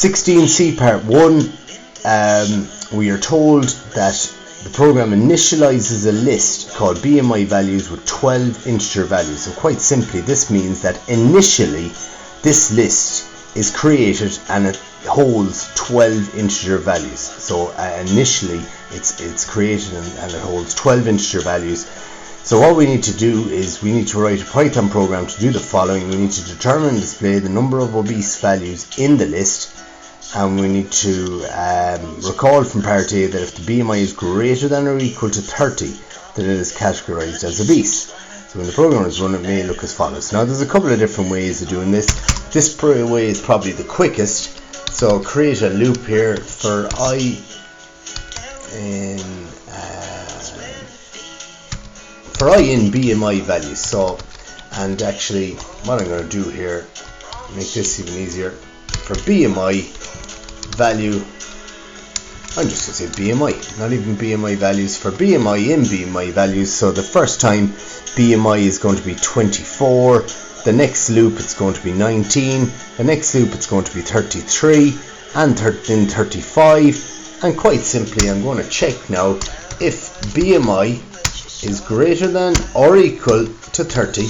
16C part 1, we are told that the program initializes a list called BMI values with 12 integer values. So quite simply, this means that initially this list is created and it holds 12 integer values. So initially it's created and it holds 12 integer values. So what we need to do is we need to write a Python program to do the following. We need to determine and display the number of obese values in the list, and we need to recall from part A that if the BMI is greater than or equal to 30, then it is categorized as obese. So when the program is run, it may look as follows. Now there's a couple of different ways of doing this. This way is probably the quickest. So create a loop here for I in BMI values. So, and actually what I'm going to do here, make this even easier, for BMI value, I'm just going to say BMI, not even BMI values, for BMI in BMI values. So the first time BMI is going to be 24, the next loop it's going to be 19, the next loop it's going to be 33, and then 35, and quite simply I'm going to check now if BMI is greater than or equal to 30.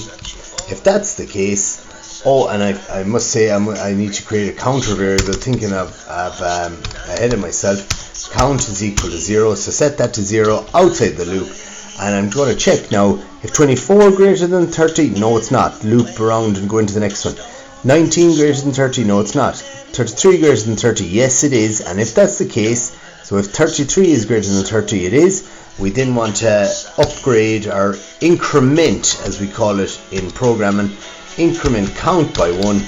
If that's the case, and I must say I need to create a counter variable, thinking of ahead of myself. Count is equal to 0, so set that to 0 outside the loop, and I'm going to check now if 24 greater than 30, no it's not, loop around and go into the next one. 19 greater than 30, no it's not. 33 greater than 30, yes it is. And if that's the case, so if 33 is greater than 30, it is. We then want to upgrade or increment, as we call it in programming, increment count by 1.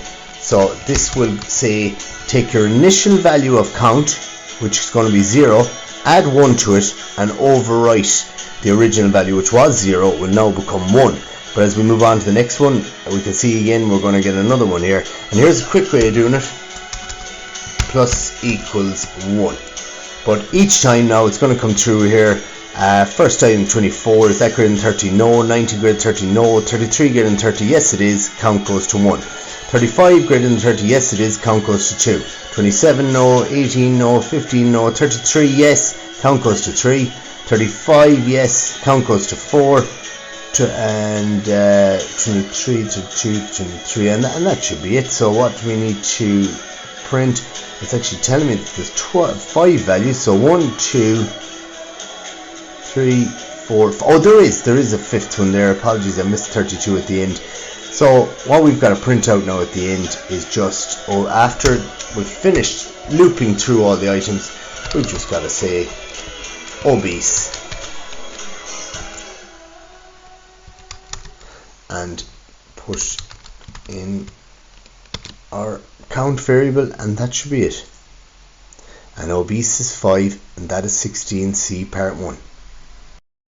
So this will say take your initial value of count, which is going to be 0, add 1 to it, and overwrite the original value, which was 0, will now become 1. But as we move on to the next one, we can see again we're going to get another one here. And here's a quick way of doing it. Plus equals 1. But each time now it's going to come through here. First time 24, is that greater than 30? No. 19 greater than 30? No. 33 greater than 30? Yes it is. Count goes to 1. 35 greater than 30? Yes it is. Count goes to 2. 27 no. 18 no. 15 no. 33 yes. Count goes to 3. 35 yes. Count goes to 4. And 23 to 2, 23, and that should be it. So what we need to print, it's actually telling me that there's 5 values. So 1, 2, 3, 4. Oh, there is a fifth one there. Apologies, I missed 32 at the end. So what we've got to print out now at the end is just, after we've finished looping through all the items, we've just got to say obese and push in our count variable, and that should be it. And obese is 5, and that is 16C part 1.